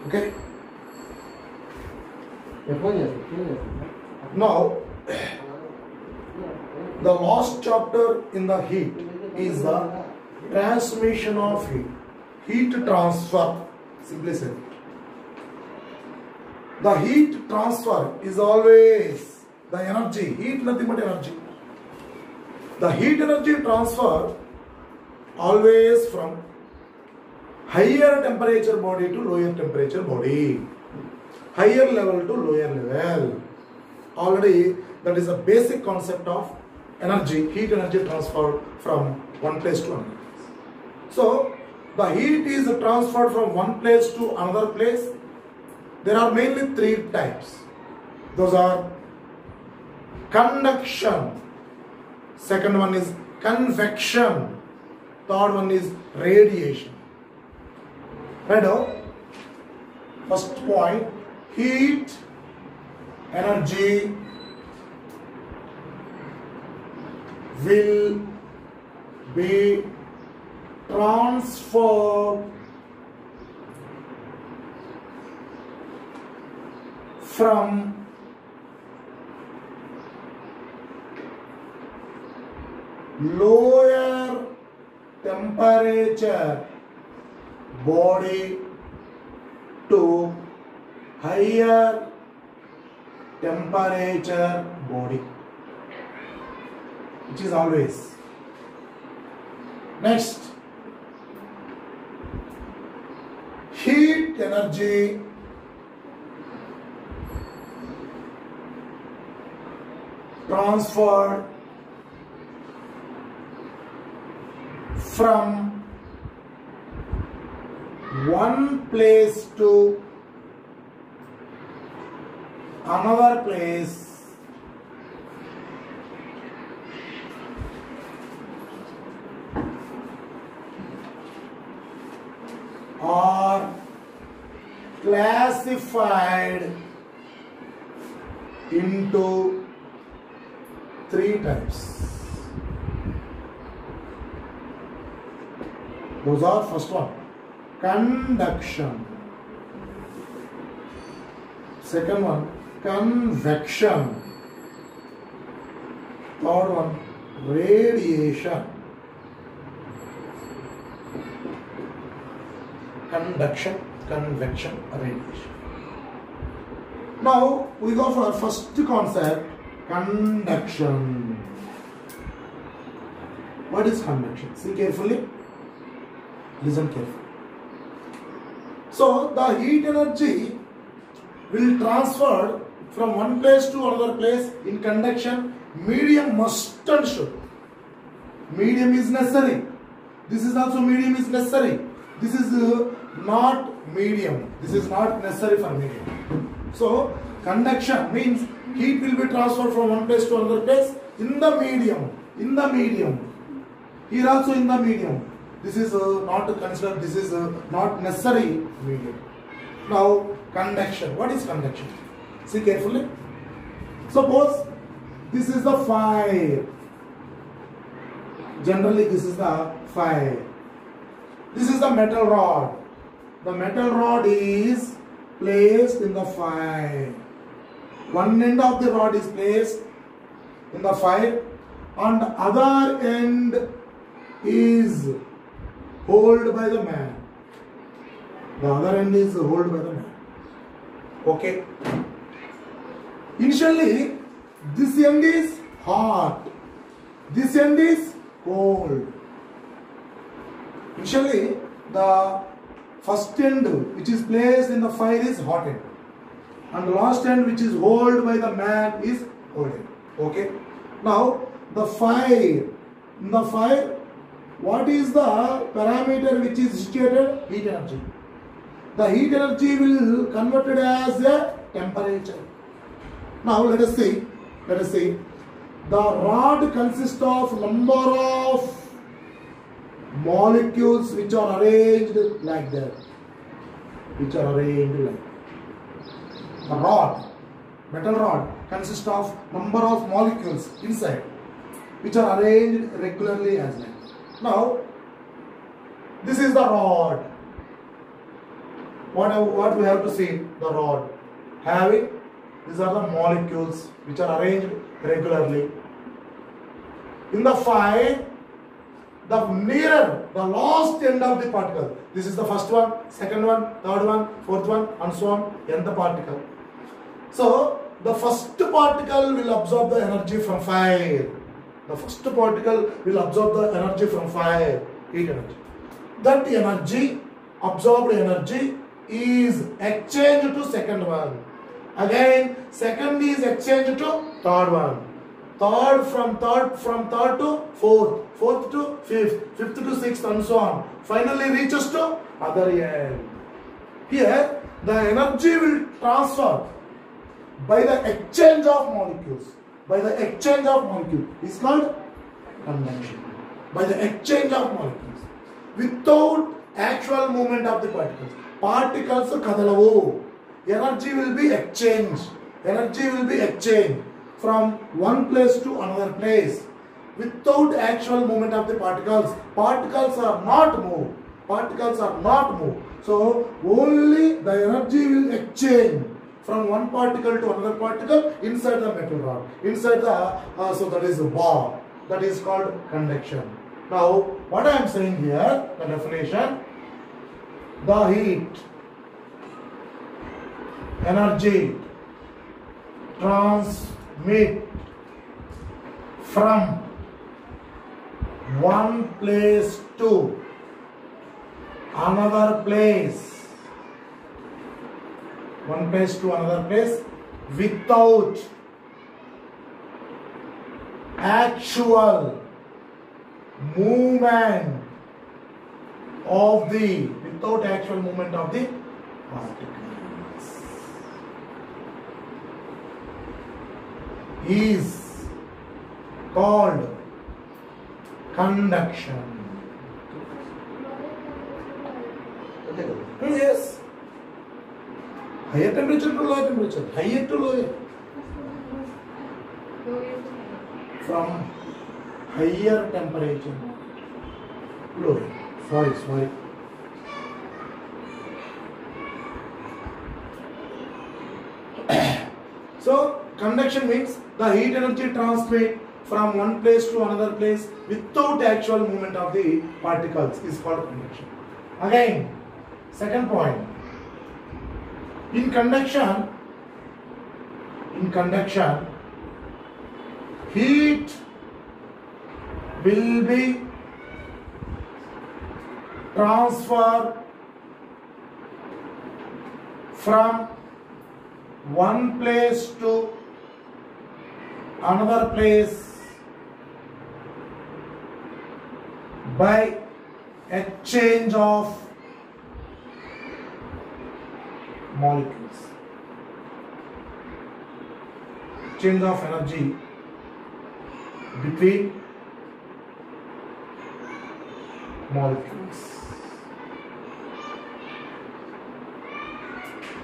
Okay. Now, the last chapter in the heat is the transmission of heat. Heat transfer, simply said. The heat transfer is always the energy. Heat nothing but energy. The heat energy transfer always from higher temperature body to lower temperature body. Higher level to lower level. Already that is a basic concept of energy, heat energy transfer from one place to another place. So the heat is transferred from one place to another place. There are mainly three types. Those are conduction. Second one is convection. Third one is radiation. Right now, first point, heat energy will be transferred from lower temperature body to higher temperature body, which is always. Next, heat energy transferred from one place to another place are classified into three types. Those are first one, conduction. Second one, convection. Third one, radiation. Conduction, convection, radiation. Now we go for our first concept, conduction. What is conduction? See carefully. Listen carefully. So the heat energy will transfer from one place to another place in conduction. Medium must and should. Medium is necessary. This is also medium is necessary. This is not medium. This is not necessary for medium. So conduction means heat will be transferred from one place to another place in the medium. In the medium. Here also in the medium. This is not considered. This is not necessary medium. Now conduction. What is conduction? See carefully. Suppose this is the fire. Generally this is the fire. This is the metal rod. The metal rod is placed in the fire. One end of the rod is placed in the fire and the other end is held by the man. The other end is held by the man. Okay. Initially, this end is hot. This end is cold. Initially, the first end which is placed in the fire is hot end. And the last end which is held by the man is cold end. Okay. Now, the fire. In the fire, what is the parameter which is situated? Heat energy. The heat energy will converted as a temperature. Now let us see. The rod consists of number of molecules which are arranged like that. The rod, metal rod, consists of number of molecules inside which are arranged regularly as that. Now, this is the rod. what we have to see? The rod having, these are the molecules which are arranged regularly. In the fine, the nearer, the last end of the particle. This is the first one, second one, third one, fourth one, and so on, nth particle. So, the first particle will absorb the energy from fire. The first particle will absorb the energy from fire, heat energy. That energy, absorbed energy, is exchanged to second one. Again, second is exchanged to third one. Third from third to fourth, fourth to fifth, fifth to sixth, and so on. Finally reaches to other end. Here, the energy will transfer by the exchange of molecules. By the exchange of molecules is called conduction. By the exchange of molecules, without actual movement of the particles. Particles kadalavu. Energy will be exchanged. Energy will be exchanged from one place to another place without actual movement of the particles. Particles are not moved. Particles are not moved. So only the energy will exchange from one particle to another particle inside the metal rod. Inside the so that is the bar. That is called conduction. Now what I am saying here, the definition: the heat, energy transmit from one place to another place. One place to another place without actual movement of the particles is called conduction. Yes. Higher temperature to lower temperature. Higher to lower. From higher temperature. Lower. Sorry. So, conduction means the heat energy transmit from one place to another place without actual movement of the particles is called conduction. Again, second point. In conduction, heat will be transferred from one place to another place by exchange of molecules. Exchange of energy between molecules.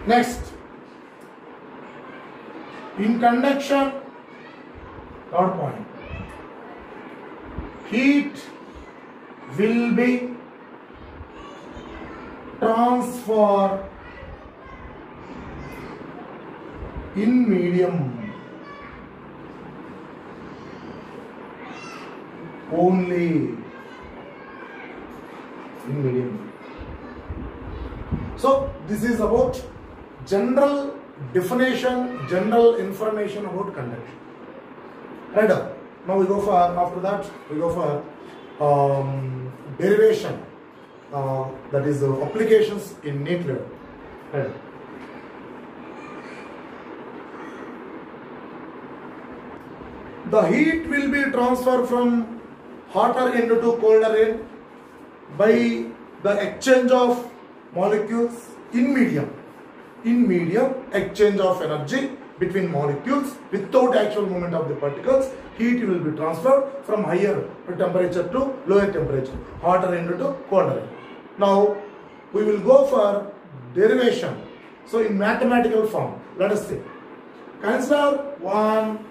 Next, in conduction, third point, heat will be transferred in medium only. In medium. So this is about general definition, general information about conduction. Right up. Now we go for, after that we go for derivation, that is applications in nuclear. Right. The heat will be transferred from hotter end to colder end by the exchange of molecules in medium. In medium, exchange of energy between molecules without actual movement of the particles. Heat will be transferred from higher temperature to lower temperature, hotter end to colder end. Now we will go for derivation. So in mathematical form, let us see. Consider one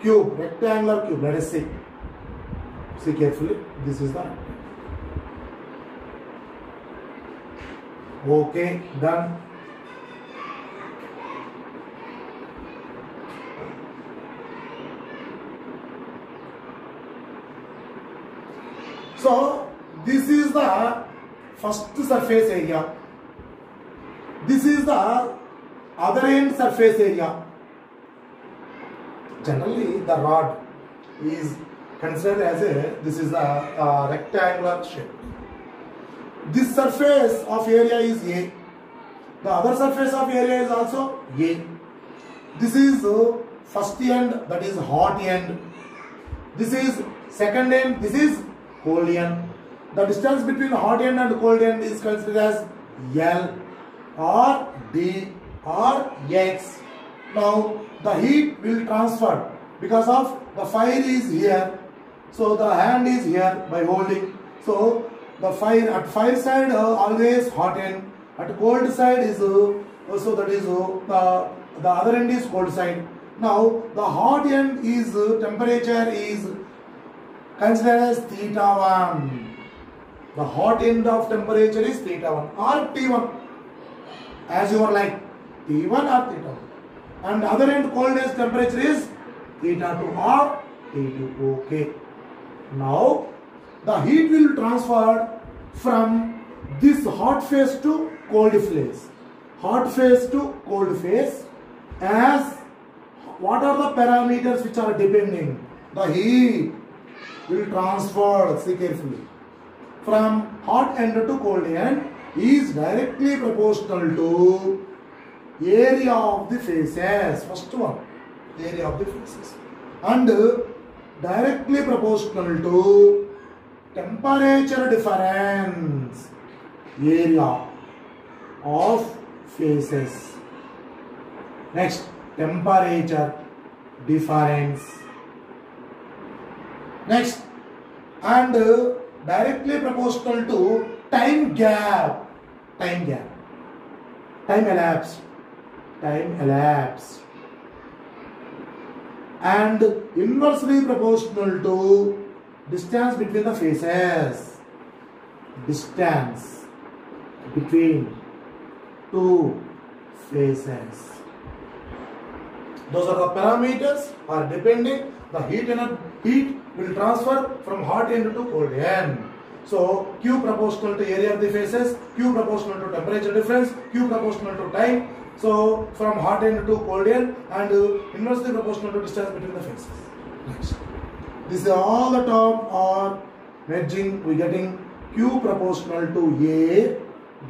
cube, rectangular cube. Let us see. See carefully. This is the Okay, done. So this is the first surface area. This is the other end surface area. Generally, the rod is considered as this is a rectangular shape. This surface of area is A. The other surface of area is also A. This is first end, that is hot end. This is second end, this is cold end. The distance between hot end and cold end is considered as L or D or X. Now the heat will transfer because of the fire is here. So the hand is here by holding. So the fire at fire side always hot end. At cold side is also that is the other end is cold side. Now the hot end is temperature is considered as θ1. The hot end of temperature is θ1 or T1, as you are like T1 or θ1. And other end cold end temperature is θ2 or T2. Okay. Now the heat will transfer from this hot phase to cold phase. Hot phase to cold phase. As what are the parameters which are depending? The heat will transfer, see carefully, from hot end to cold end is directly proportional to area of the phases. First one, area of the phases, and directly proportional to temperature difference, area of phases. Next, temperature difference. Next, and directly proportional to time gap, time elapsed, and inversely proportional to distance between the phases, distance between two phases. Those are the parameters are depending. The heat will transfer from hot end to cold end. So Q proportional to area of the phases, Q proportional to temperature difference, Q proportional to time. So from hot end to cold end, and inversely proportional to distance between the phases. Next, this is all the term are merging. We getting Q proportional to A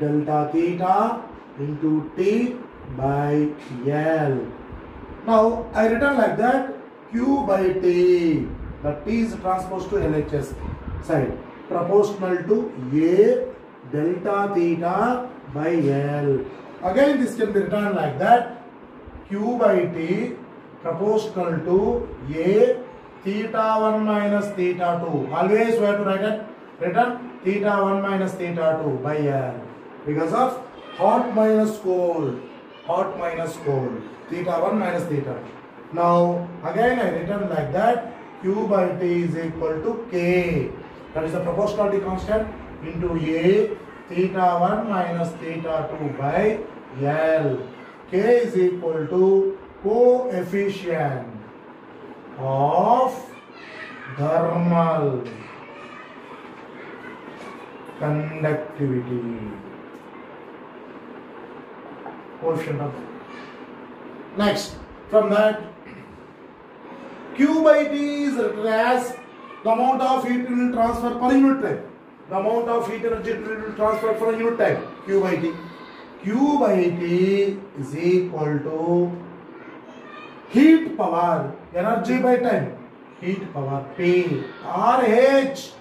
delta theta into T by L. Now I written like that, Q by T, the T is transposed to LHS side, proportional to A delta theta by L. Again this can be written like that, Q by T proportional to A theta 1 minus theta 2. Always we have to write it, written theta 1 minus theta 2 by L, because of hot minus cold, theta 1 minus theta 2. Now again I written like that, Q by T is equal to K, that is the proportionality constant, into A theta 1 minus theta 2 by L. K is equal to coefficient of thermal conductivity. Coefficient of. Next, from that, Q by T is written as the amount of heat it will transfer per unit time. The amount of heat energy it will transfer per unit time. Q by T. Q by T is equal to heat power, energy by time, heat power, P or H.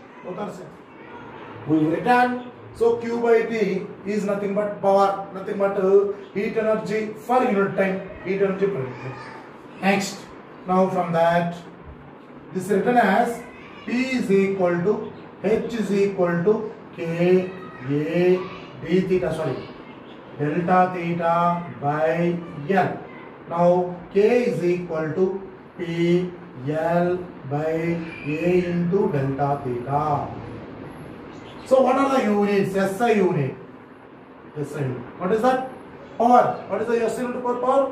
We written. So Q by T is nothing but power, nothing but heat energy for unit time, heat energy per unit time. Next, now from that, this is written as P is equal to H is equal to K A D theta, delta theta by L. Now K is equal to P L by A into delta theta. So what are the units? SI unit. SI unit. What is that? Power. What is the SI unit for power?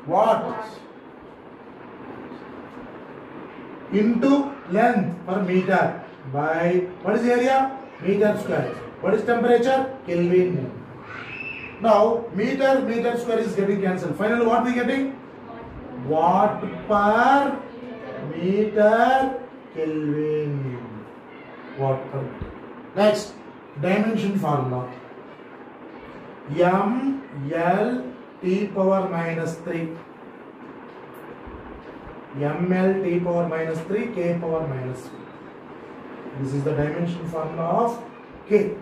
Watt. Into length per meter by what is the area? Meter square. What is temperature? Kelvin. Now meter square is getting cancelled. Finally, what we getting? Watt per meter Kelvin. Watt per meter. Next, dimension formula. ML T power minus 3. ML T power minus 3 K power minus 3. This is the dimension formula of K.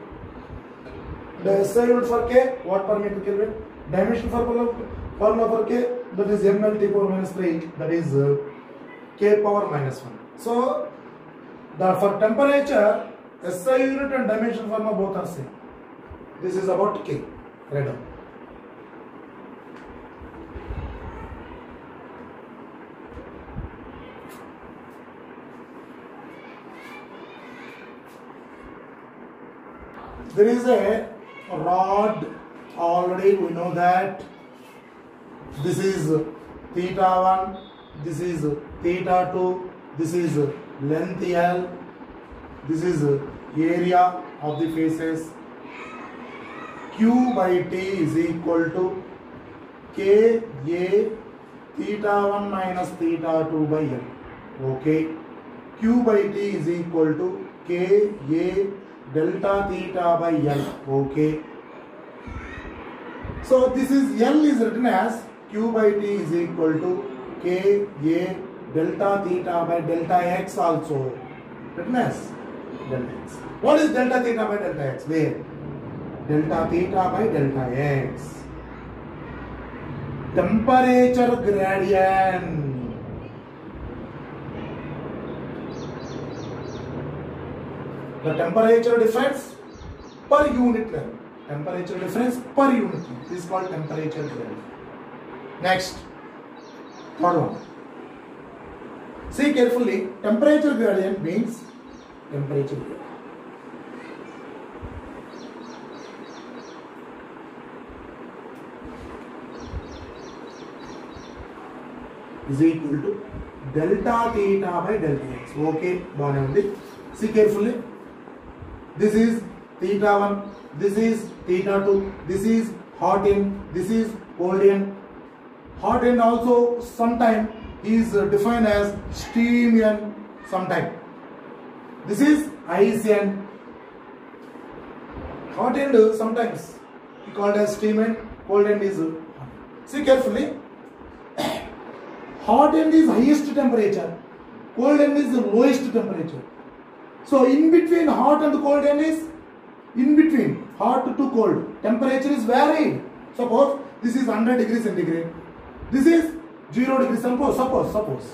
The SI unit for K, watt per meter Kelvin. Dimension formula for K, that is ML T power minus 3, that is K power minus 1. So, for temperature, SI unit and dimension formula both are same. This is about K. Right down. There is a rod, already we know that this is theta 1, this is theta 2, this is length L, this is area of the faces. Q by T is equal to K A theta 1 minus theta 2 by L. Okay. Q by T is equal to K A delta theta by L. Okay. So this is L is written as Q by T is equal to K A delta theta by delta X also. Written as delta X. What is delta theta by delta X? Where? Delta theta by delta X. Temperature gradient. The temperature difference per unit length. Temperature difference per unit length. This is called temperature gradient. Next, third one. See carefully. Temperature gradient means temperature gradient. Is equal to delta theta by delta X. Okay, see carefully. This is theta 1, this is theta 2, this is hot end, this is cold end. Hot end also sometime is defined as steam end sometime. This is ice end. Hot end sometimes called as steam end, cold end is see carefully. Hot end is highest temperature, cold end is the lowest temperature. So in between hot and cold end is in between hot to cold. Temperature is varied. Suppose this is 100 degrees centigrade. This is 0 degrees. Suppose.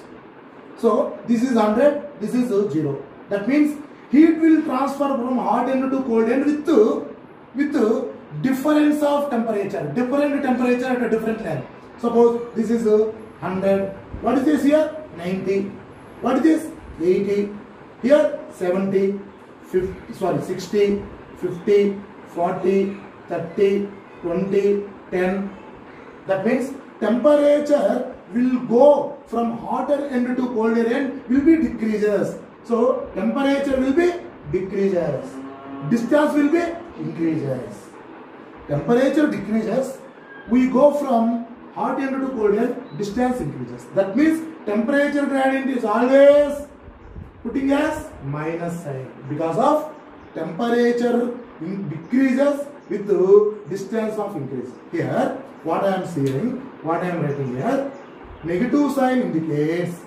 So this is 100. This is 0. That means heat will transfer from hot end to cold end with difference of temperature. Different temperature at a different length. Suppose this is 100. What is this here? 90. What is this? 80. Here 70, 60, 50, 40, 30, 20, 10. That means temperature will go from hotter end to colder end will be decreases. So temperature will be decreases. Distance will be increases. Temperature decreases. We go from hot end to cold end, distance increases. That means temperature gradient is always putting as minus sign because of temperature decreases with the distance of increase. Here, what I am saying, what I am writing here, negative sign indicates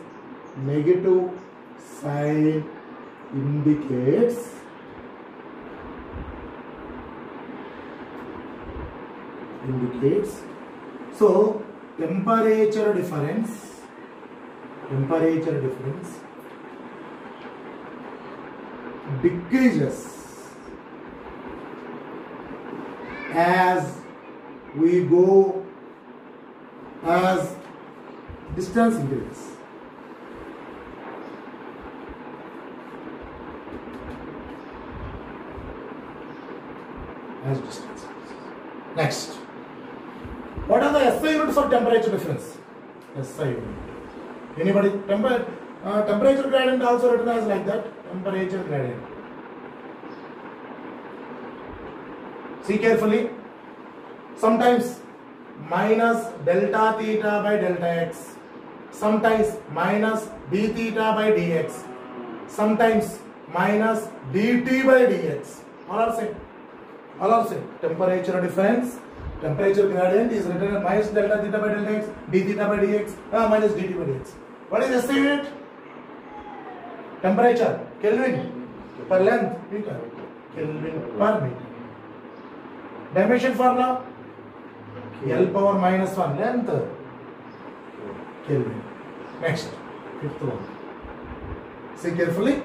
so temperature difference decreases as we go, as distance increases. As distance increases. Next, what are the SI units for temperature difference? SI unit. Anybody? Temperature gradient also written as like that. Temperature gradient. See carefully. Sometimes minus delta theta by delta x. Sometimes minus d theta by dx. Sometimes minus dt by dx. All are same. All are same. Temperature difference. Temperature gradient is written as minus delta theta by delta x, d theta by dx, minus dt by dx. What is SI unit? Temperature, Kelvin per length, meter, Kelvin per meter. Dimension formula, L power minus 1, length, Kelvin. Next, fifth one. See carefully.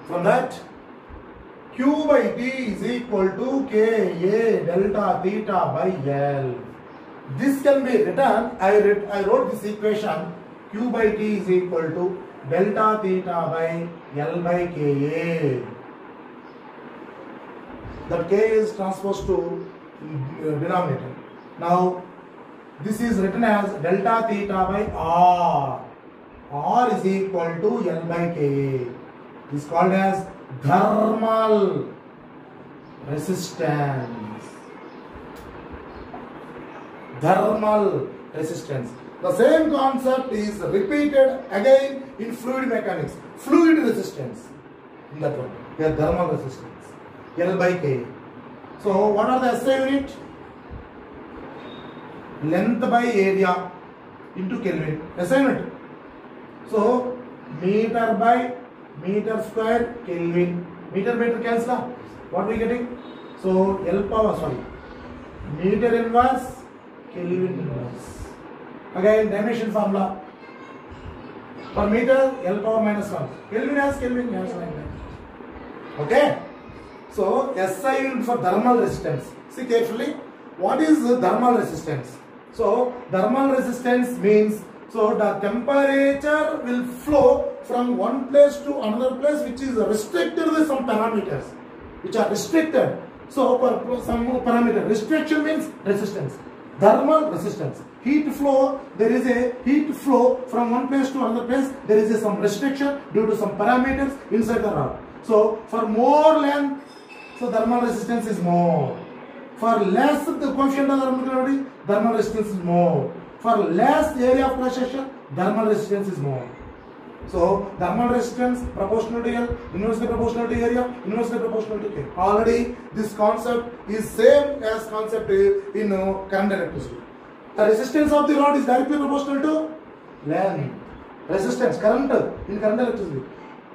From that, Q by T is equal to Ka delta theta by L. This can be written, I wrote this equation, Q by T is equal to delta theta by L by Ka. That K is transposed to denominator. Now, this is written as delta theta by R. R is equal to L by Ka. This is called as thermal resistance. Thermal resistance. The same concept is repeated again in fluid mechanics. Fluid resistance. In that one, here thermal resistance. L by K. So, what are the SI unit? Length by area into Kelvin. SI unit. So, meter by meter square Kelvin. Meter cancel. What are we getting? So, L power, sorry. Meter inverse Kelvin inverse. Again, dimension formula. Per meter, L power minus 1. Kelvin has like that. Okay? So, SI unit for thermal resistance. See carefully. What is thermal resistance? So, thermal resistance means, so the temperature will flow from one place to another place which is restricted with some parameters. Which are restricted. So, for some parameter. Restriction means resistance. Thermal resistance. Heat flow, there is a heat flow from one place to another place. There is some restriction due to some parameters inside the rod. So, for more length, so thermal resistance is more. For less the coefficient of thermal resistance is more. For less area of cross section, thermal resistance is more. So, thermal resistance proportional to L, inversely proportional to area, inversely proportional to K. Already, this concept is same as concept in current electricity. The resistance of the rod is directly proportional to length. Resistance, current in current electricity.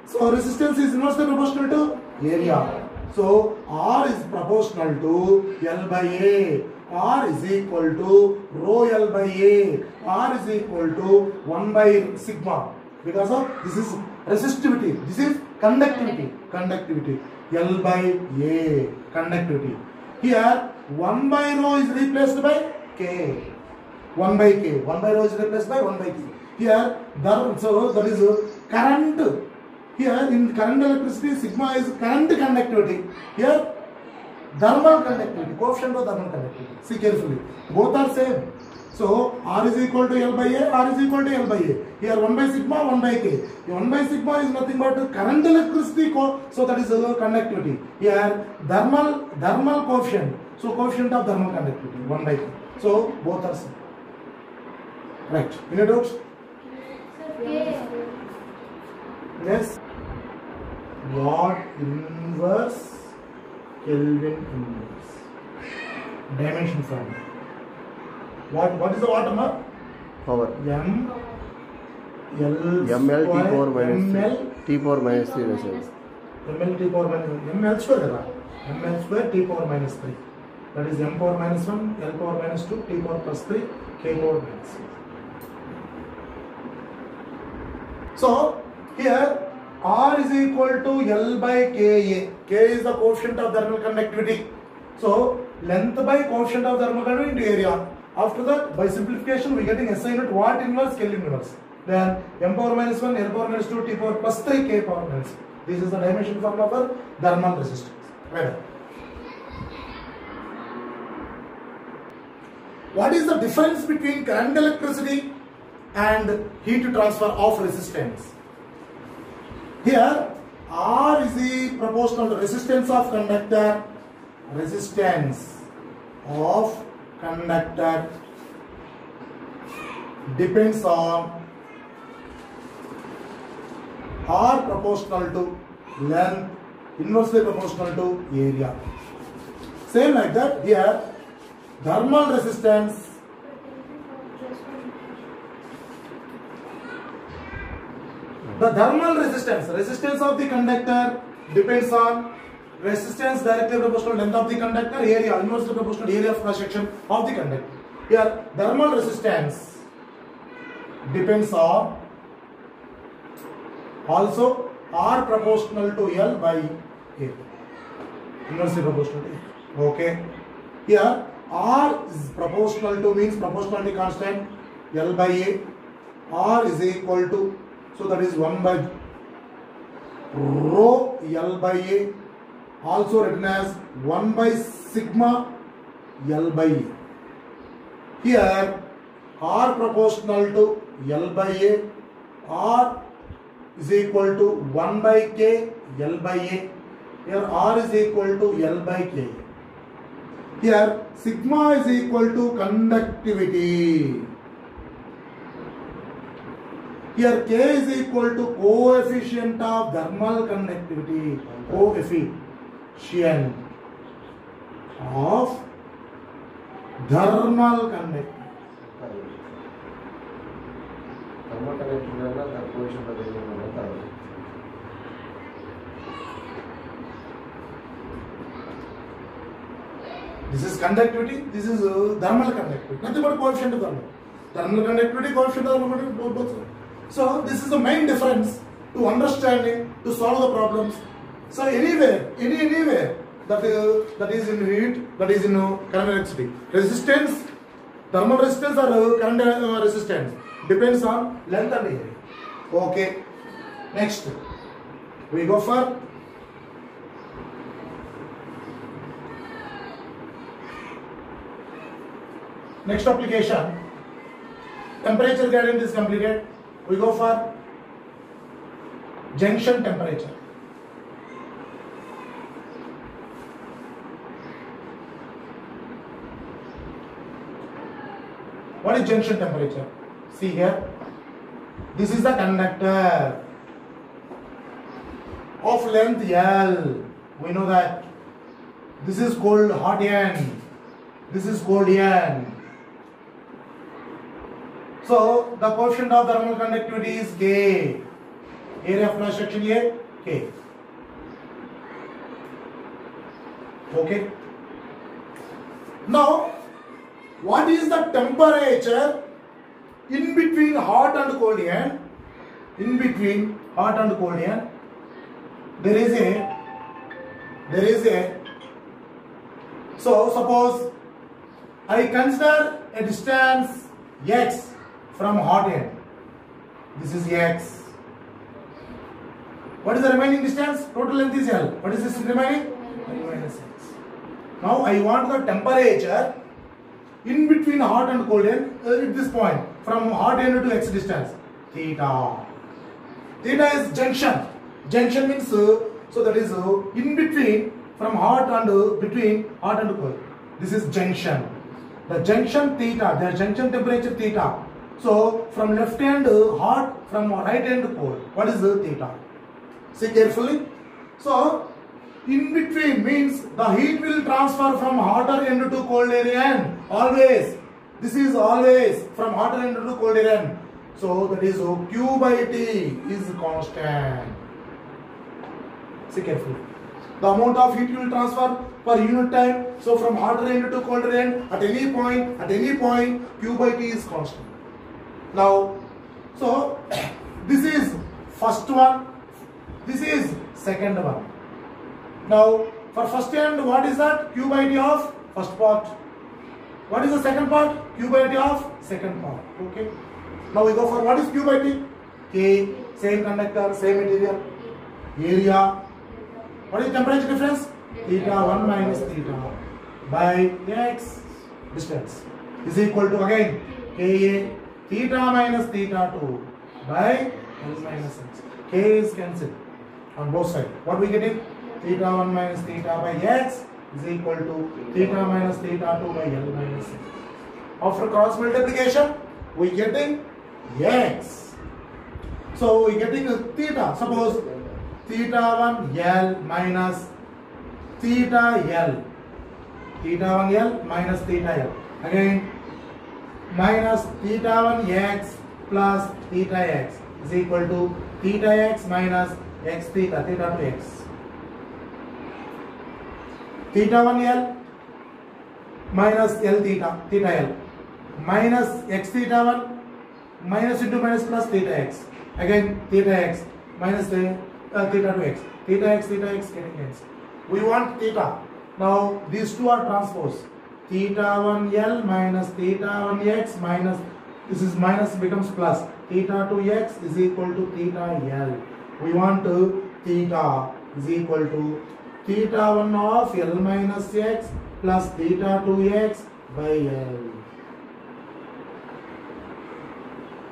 So, resistance is inversely proportional to area. So, R is proportional to L by A. R is equal to rho L by A. R is equal to 1 by sigma. Because of this is resistivity. This is conductivity. Conductivity. L by A. Conductivity. Here 1 by rho is replaced by K. 1 by K. 1 by rho is replaced by 1 by K. Here, so that is current. Here in current electricity, sigma is current conductivity. Here, thermal conductivity, coefficient of thermal conductivity. See carefully. Both are same. So, R is equal to L by A, R is equal to L by A. Here 1 by sigma, 1 by K. 1 by sigma is nothing but current electricity, so that is conductivity. Here, thermal coefficient. So, coefficient of thermal conductivity, 1 by K. So, both are same. Right. Any doubts? Yes. Watt inverse, Kelvin inverse. Dimension formula. What is the watt number? Power. M L ML T power minus ML T power minus 3 ratios. ML T power minus ML square. ML square T power minus 3. That is M power minus 1, L power minus 2, T power plus 3, K power minus 3. So, here R is equal to L by Ka. K is the coefficient of thermal conductivity. So, length by coefficient of thermal conductivity into area. After that, by simplification, we are getting SI unit watt inverse, Kelvin inverse. Then M power minus 1, L power minus 2, T power plus 3, K power minus 3. This is the dimension formula for thermal resistance. Right. what is the difference between current electricity and heat transfer of resistance? Here R is the proportional to resistance of conductor. Resistance of conductor depends on R proportional to length, inversely proportional to area. Same like that here, thermal resistance resistance of the conductor depends on resistance directly proportional to length of the conductor, area inversely proportional to area of cross section of the conductor. Here thermal resistance depends on also R proportional to L by A, inversely proportional to A. Okay. Here R is proportional to means proportionality constant L by A. R is equal to, so that is 1 by rho L by A, also written as 1 by sigma L by A. Here R proportional to L by A, R is equal to 1 by K L by A. Here R is equal to L by K. Here sigma is equal to conductivity. Here K is equal to coefficient of thermal conductivity. Coefficient of thermal conductivity. This is conductivity, this is thermal conductivity. Nothing but coefficient of thermal. Thermal conductivity, coefficient of thermal both. So this is the main difference to understanding, to solve the problems. So anywhere that is in heat, that is in current electricity. Resistance, thermal resistance or current resistance depends on length and area. Okay. Next, we go for next application. Temperature gradient is completed. We go for junction temperature. What is junction temperature? See here. This is the conductor of length L. We know that. This is called hot end. This is cold end. So the coefficient of thermal conductivity is K. Area of cross section A, K. Okay. Now, what is the temperature in between hot and cold end? In between hot and cold end, there is a. So suppose I consider a distance x from hot end. This is x. What is the remaining distance? Total length is L. What is this remaining? Minus x. Now I want the temperature in between hot and cold end at this point, from hot end to x distance, theta. Theta is junction. Junction means so that is in between, from hot and between hot and cold. This is junction. The junction theta, the junction temperature theta. So from left hand hot, from right hand cold. What is the theta? See carefully. So in between means the heat will transfer from hotter end to cold area end. Always. This is always from hotter end to cold area end. So that is Q by T is constant. See carefully. The amount of heat will transfer per unit time. So from hotter end to colder end, at any point, Q by T is constant. Now, so this is first one. This is second one. Now, for first end, what is that? Q by T of first part. What is the second part? Q by T of second part. Okay. Now we go for what is Q by T? K, same conductor, same material, area. What is temperature difference? Theta 1 minus theta by x distance. is equal to again Ka theta minus theta 2 by L minus x. K is cancelled on both sides. What we getting? Theta 1 minus theta by x is equal to theta minus theta 2 by L minus x. After cross multiplication, we getting x. So we getting a theta. Suppose theta 1 L minus theta L. Theta 1 L minus theta L. Again, minus theta 1 x plus theta x is equal to theta x minus x theta, theta 2 x. Theta 1 L minus L theta, theta L. Minus x theta 1 minus into minus plus theta x. Again, theta x minus the theta 2 x. Theta x getting cancelled. We want theta. Now, these two are transposed. Theta 1 L minus theta 1 x minus, this is minus becomes plus. Theta 2 x is equal to theta L. We want theta is equal to theta 1 of L minus x plus theta 2 x by L.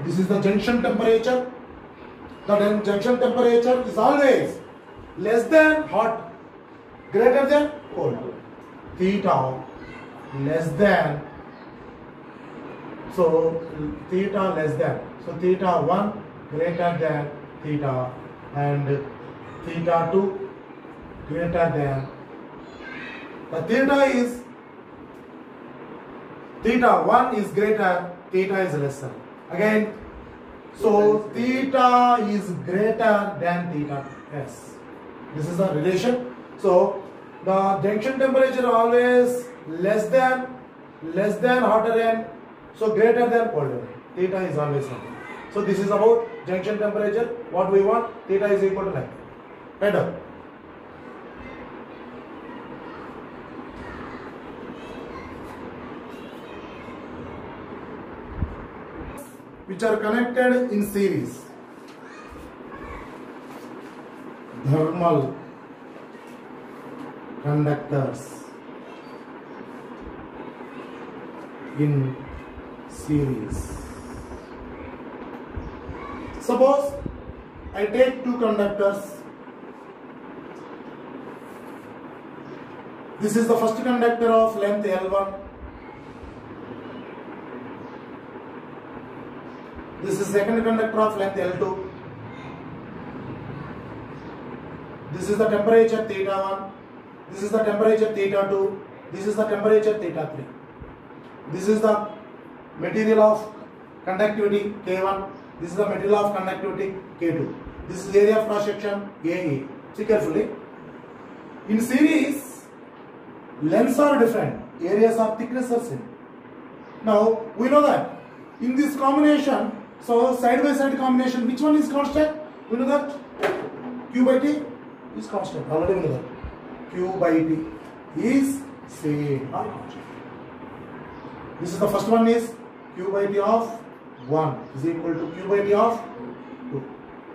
This is the junction temperature. The junction temperature is always less than hot, greater than cold. Theta less than, so theta less than, so theta 1 greater than theta and theta 2 greater than, the theta is, theta 1 is greater, theta is lesser. Again, so theta is greater than theta s. This is the relation. So the junction temperature always less than hotter end, so greater than colder end. Theta is always something. So this is about junction temperature. What we want, theta is equal to 9. Right up. Which are connected in series. Thermal conductors in series. Suppose I take two conductors. This is the first conductor of length L1. This is second conductor of length L2. This is the temperature theta 1. This is the temperature theta 2. This is the temperature theta 3. This is the material of conductivity K1. This is the material of conductivity K2. This is area of cross section AE. See carefully. In series, lengths are different. Areas of thickness are same. Now we know that in this combination, so side by side combination, which one is constant? We know that Q by T is constant. Already we know that Q by T is same. This is the first one is Q by T of 1 is equal to Q by T of 2.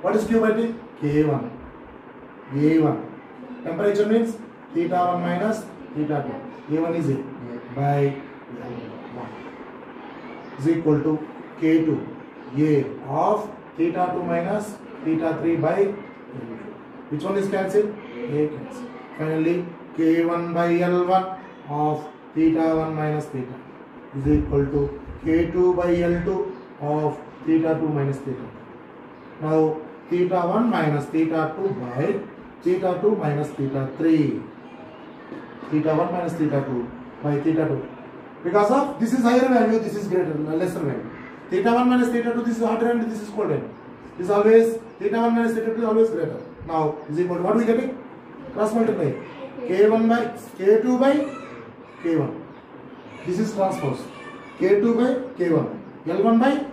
What is Q by T? K1. A1. Temperature means theta 1 minus theta 2. A1 is A by A1 is equal to K2. A of theta 2 minus theta 3 by L2. Which one is cancelled? A cancelled. Finally, K1 by L1 of theta 1 minus theta is equal to K2 by L2 of theta 2 minus theta. Now, theta 1 minus theta 2 by theta 2 minus theta 3. Theta 1 minus theta 2 by theta 2. Because of this is higher value, this is greater, lesser value. Theta 1 minus theta 2, this is hotter end, this is cold end. This is always, theta 1 minus theta 2 is always greater. Now, is equal to what we getting? Cross multiply. K1 by K2 by K1. This is transpose. K2 by K1. L1 by,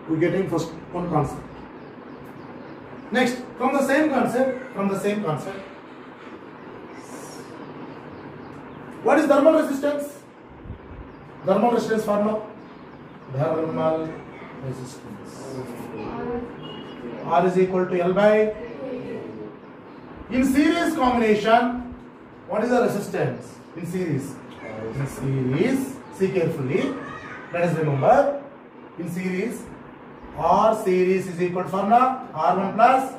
we are getting first one concept. Next, from the same concept, what is thermal resistance? Thermal resistance formula. Thermal resistance. R is equal to L by. In series combination, what is the resistance in series? In series, see carefully. Let us remember. In series, R series is equal to formula R1 plus.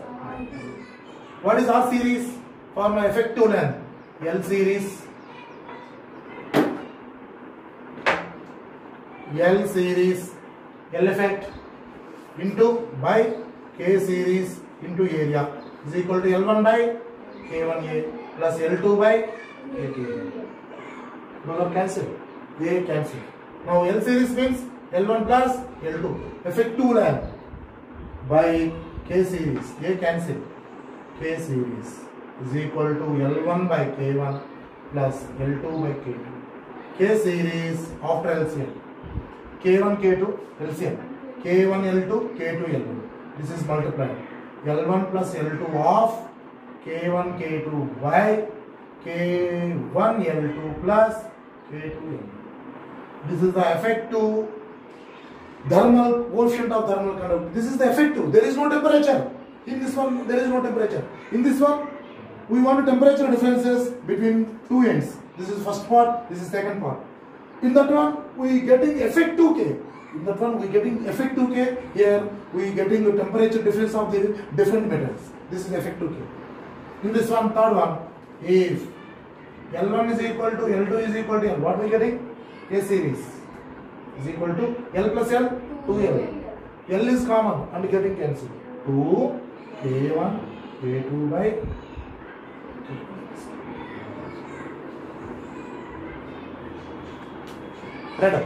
What is R series? Formula effective length. L series. L series. L effect into by K series into area is equal to L1 by K1A plus L2 by K2A. Those are cancelled. They cancel. Now L series means L1 plus L2. Effective length by K series. They cancel. K series is equal to L1 by K1 plus L2 by K2. K series after LCM. K1 K2 LCM. K1 L2 K2 L1. This is multiplied. L1 plus L2 of K1 K2 by K1 L2 plus K2 L2. This is the effective thermal coefficient of thermal conductivity. This is the effective. There is no temperature. In this one, there is no temperature. In this one, we want temperature differences between two ends. This is first part. This is second part. In that one, we getting effective K. In that one, we getting effective K. Here, we getting the temperature difference of the different metals. This is effective K. In this one, third one, if L1 is equal to L2 is equal to L, what we getting? K series is equal to L plus L, 2L. L is common and getting cancelled. 2 K1 K2 by K. Right up.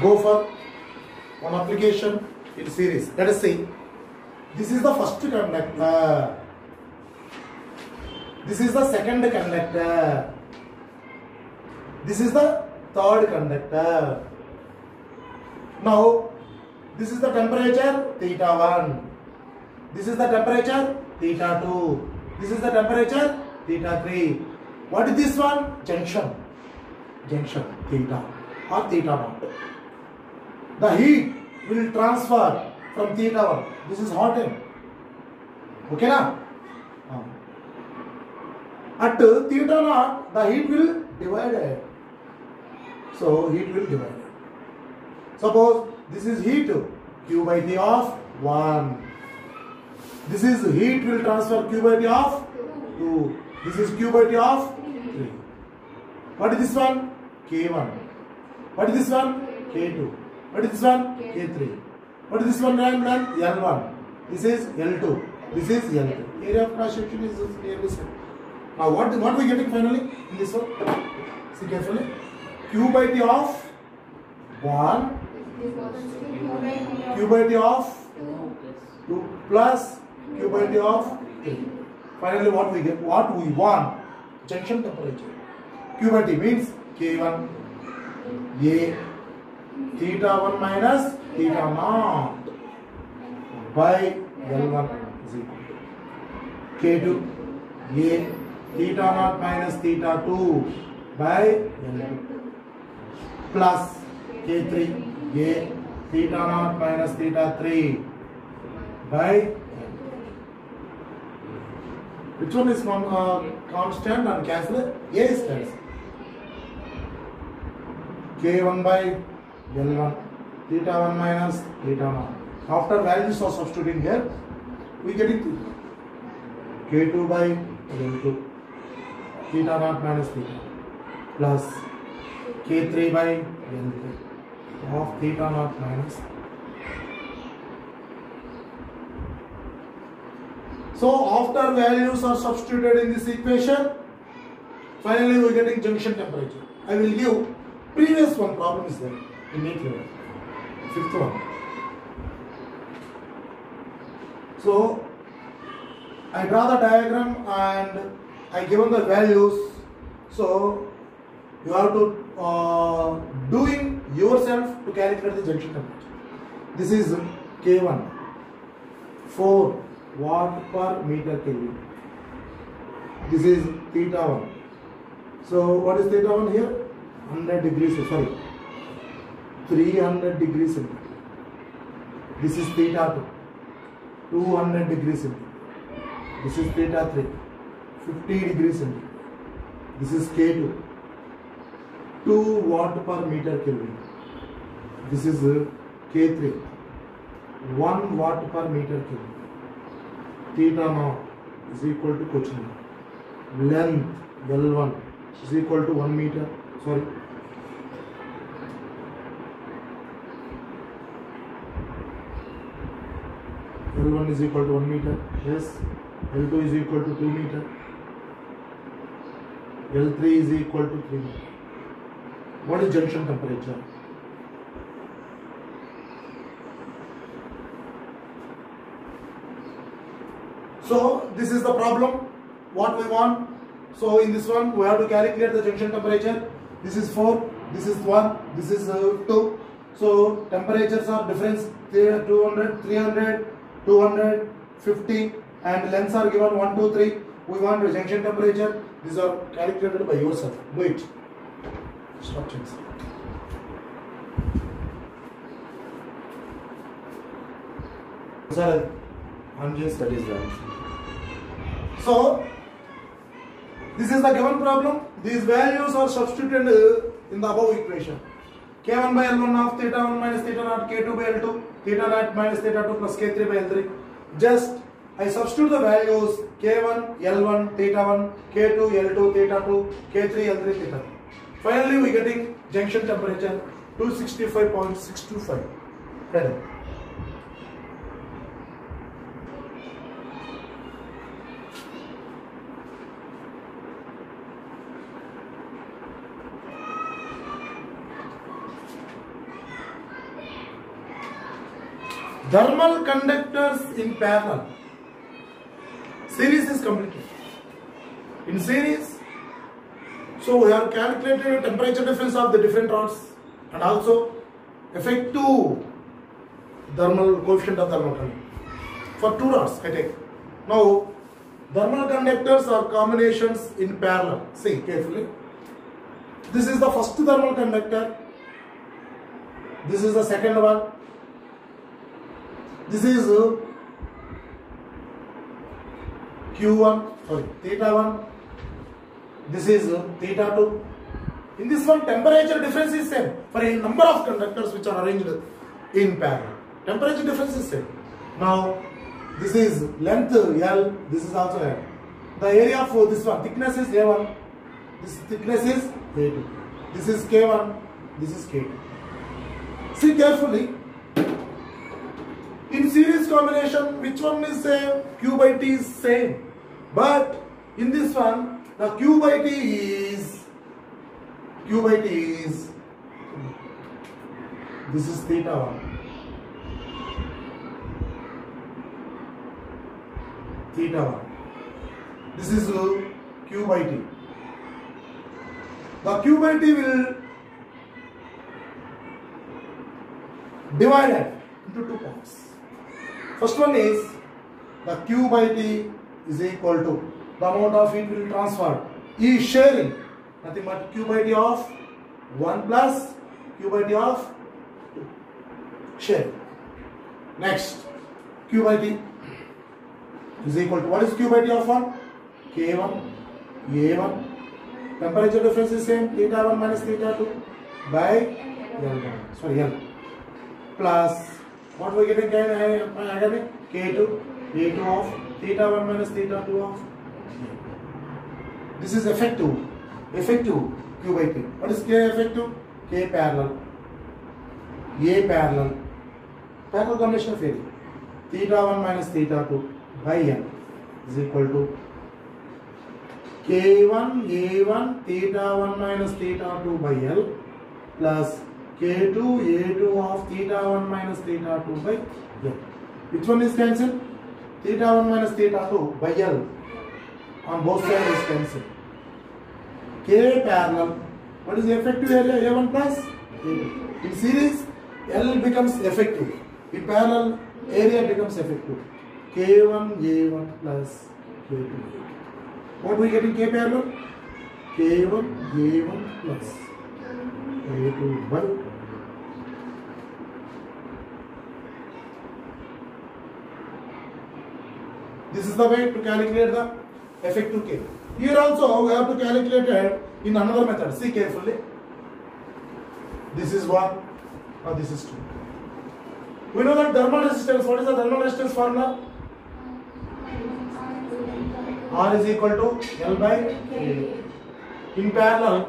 Go for one application in series. Let us see. This is the first conductor. This is the second conductor. This is the third conductor. Now, this is the temperature theta 1. This is the temperature theta 2. This is the temperature theta 3. What is this one? Junction. Junction theta or theta 1. The heat will transfer from theta 1. This is hot end. Okay na? At theta 0, the heat will divide. So heat will divide. Suppose this is heat Q by T of 1. This is heat will transfer Q by T of 2. This is Q by T of 3. What is this one? K1. What is this one? K2. What is this one? K3. What is this one? L1. This is L2. This is L2. Area of cross section is nearly same. Now what we getting finally in this one? See carefully. Q by T of 1. Q by T of 2 plus Q by T of 3. Finally what we get? What we want? Junction temperature. Q by T means K1 A theta 1 minus theta 0 by L1 is equal to K2 A theta 0 minus theta 2 by L2 plus K3 A theta 0 minus theta 3 by L2. Which one is constant and cancel? A is cancelled. K1 by L1 theta 1 minus theta 0. After values are substituting here, we get it K2 by L2 theta 0 minus theta plus K3 by L3 of theta 0 minus. So after values are substituted in this equation, finally we are getting junction temperature. I will give previous one problem is there in NEET level, fifth one. So I draw the diagram and I given the values. So you have to doing yourself to calculate the junction temperature. This is K1, 4 watt per meter Kelvin. This is theta 1. So what is theta 1 here? 100 degrees, sorry, 300 degrees centigrade. This is theta 2, 200 degrees centigrade. This is theta 3, 50 degrees centigrade. This is K2, 2 watt per meter Kelvin. This is K3, 1 watt per meter Kelvin. Theta naught is equal to Cochin. Length L1 is equal to 1 meter. Sorry. L1 is equal to 1 meter. Yes. L2 is equal to 2 meter. L3 is equal to 3 meter. What is junction temperature? So this is the problem. What we want. So in this one we have to calculate the junction temperature. This is 4. This is 1. This is 2. So temperatures are difference 200, 300, 250, and lengths are given 1, 2, 3. We want the junction temperature. These are calculated by yourself. Do it. Stop checking. Sir, I'm just That is the answer. so this is the given problem. These values are substituted in the above equation. K1 by L1 of theta 1 minus theta naught, K2 by L2, theta naught minus theta 2 plus K3 by L3. Just I substitute the values K1, L1, theta 1, K2, L2, theta 2, K3, L3, theta 2. Finally, we getting junction temperature 265.625. Ready? Thermal conductors in parallel. Series is completed. In series, so we have calculated the temperature difference of the different rods and also effective thermal coefficient of thermal conductor. For 2 rods I take. Now thermal conductors are combinations in parallel. See carefully. This is the first thermal conductor. This is the second one. This is Q1, sorry, theta 1. This is theta 2. In this one, temperature difference is same for a number of conductors which are arranged in parallel. Temperature difference is same. Now, this is length L, this is also L. The area for this one, thickness is A1, this thickness is A2. This is K1, this is K2. See carefully. In series combination, which one is same? Q by T is same. But in this one, the Q by T is this is theta 1. Theta 1. This is Q by T. The Q by T will divide it into 2 parts. First one is the Q by T is equal to the amount of heat will transfer. E is sharing nothing but Q by T of 1 plus Q by T of 2. Share. Next, Q by T is equal to, what is Q by T of 1? K1, A1. Temperature difference is same, theta 1 minus theta 2 by L1. Sorry, L. Plus, what we getting again? K2, A2 of theta 1 minus theta 2 of. This is effective Q by T. What is K effective? K parallel, A parallel combination of area. Theta 1 minus theta 2 by N is equal to K1 A1 theta 1 minus theta 2 by L plus K2 A2 of theta 1 minus theta 2 by L. Which one is cancelled? Theta 1 minus theta 2 by L on both sides is cancelled. K parallel. What is the effective area? A1 plus A2. In series, L becomes effective. In parallel, area becomes effective. K1 A1 plus K2 A2. What we get in K parallel? K1 A1 plus A2 by This is the way to calculate the effective K. Here also we have to calculate it in another method. See carefully. This is 1 or this is 2. We know that thermal resistance. What is the thermal resistance formula? R is equal to L by A. In parallel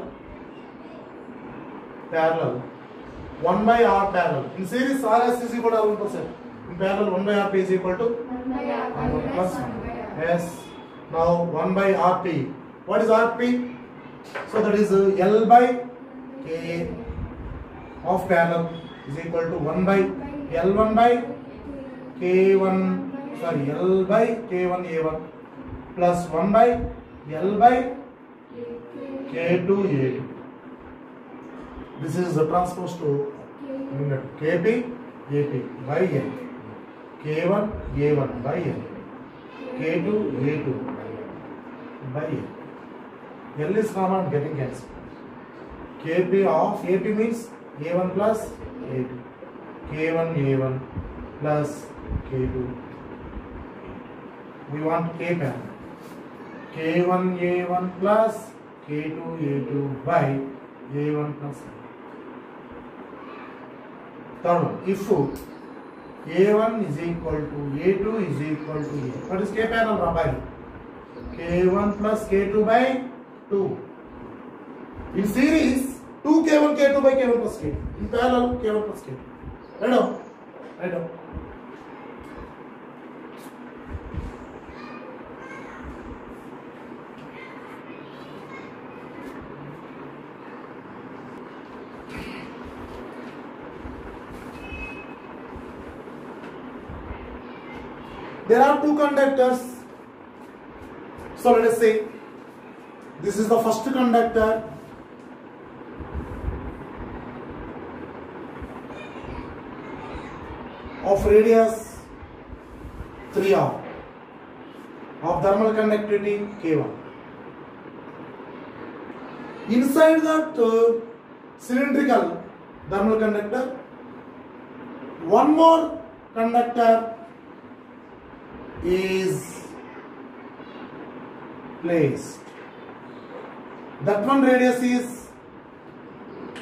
1 by R parallel. In series RS is equal to R1%. In parallel 1 by RP is equal to R1 plus 1. Yes. Now 1 by RP. What is RP? So that is L by K of parallel is equal to 1 by L1 by K1, sorry, L by K1 A1 plus 1 by L by K2 A2. This is the transpose to unit Kp AP by L, K1 A1 by L, K2 A2 by L. L is common, getting cancelled. Kp of AP means A1 plus A2, K1 A1 plus K2. We want K parallel. K1 A1 plus K2 A2 by A1 plus A. Third one, if A1 is equal to A2 is equal to A. What is K parallel? By K1 plus K2 by 2. In series, 2 K1 K2 by K1 plus K2. In parallel, K1 plus K2. Right now. Right now. There are two conductors. So let us say this is the first conductor. Of radius 3r of thermal conductivity K1. Inside that cylindrical thermal conductor, one more conductor is placed. That one radius is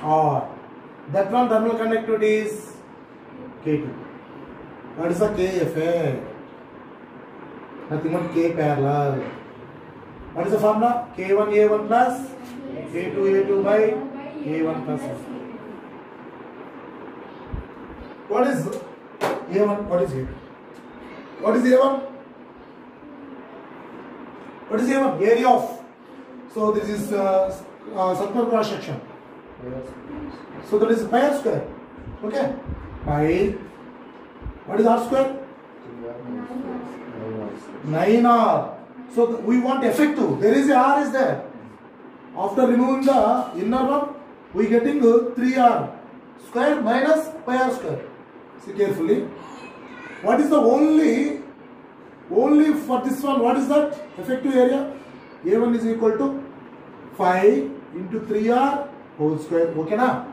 R. That one thermal conductivity is K2. What is the KFA? Nothing but K parallel. What is the formula? K1 A1 plus K2 A2 by A1 plus 1. What is A1? What is A2? What is A1? What is A1? Area of. So this is circular cross section. So that is pi r square. Okay. Pi. What is r square? 9r. So we want effective. There is a r is there. After removing the inner one, we getting 3r square minus pi r square. See carefully. What is the only for this one? What is that effective area? A1 is equal to 5 into 3r whole square. Okay na?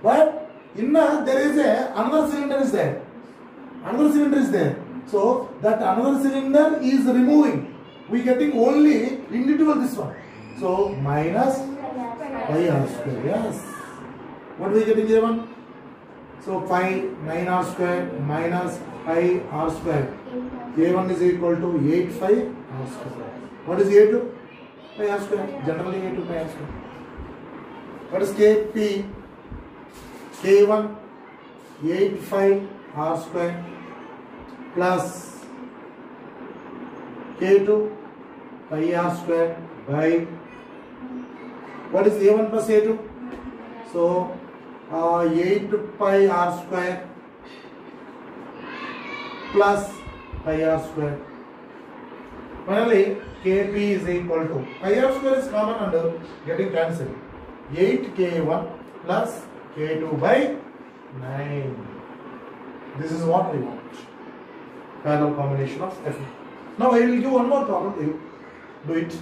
But inner there is another cylinder is there. Another cylinder is there. So that another cylinder is removing. We getting only individual this one. So minus pi r square. Yes. What we getting A1? So pi 9r square minus pi r square. A1 is equal to 8 pi r square. What is A2? Pi r square. Generally A2 pi r square. What is Kp? K1 8 pi r square plus K2 pi r square by what is A1 plus A2? So 8 pi r square plus pi r square. Finally, Kp is equal to pi r square is common and getting cancelled. 8 K1 plus K2 by 9. This is what we want. Parallel combination of F. Now I will give one more problem to you. Do it.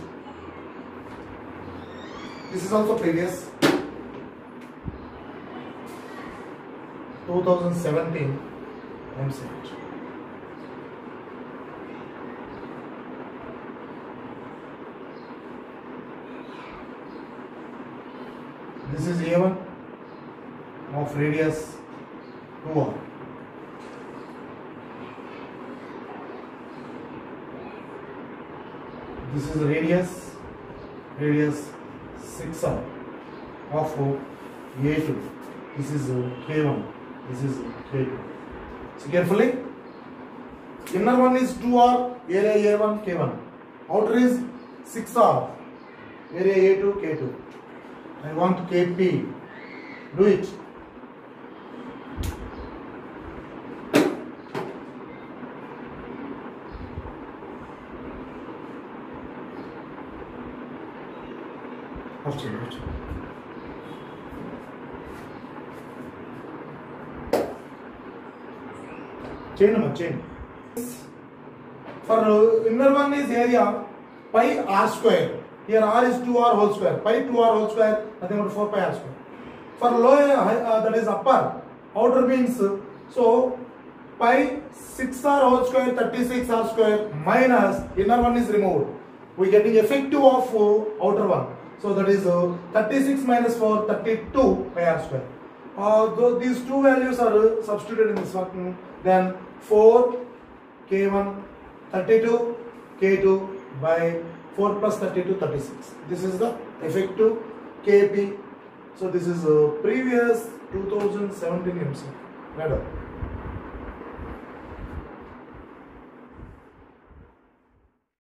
This is also previous 2017 MCET. of radius 2r. This is radius 6r of A2. This is K1. This is K2. So carefully. Inner one is 2r, area A1, K1. Outer is 6r, area A2, K2. I want Kp. Do it. Chain. For inner one is area pi r square. Here r is 2r whole square. Pi 2r whole square, nothing but 4 pi r square. For lower, that is upper. Outer means, so pi 6r whole square, 36r square minus inner one is removed. We get the effective of outer one. So that is 36 minus 4, 32 pi r square. Though these two values are substituted in this one, then 4 K1 32 K2 by 4 plus 32 36. This is the effective Kp. So this is previous 2017 MC.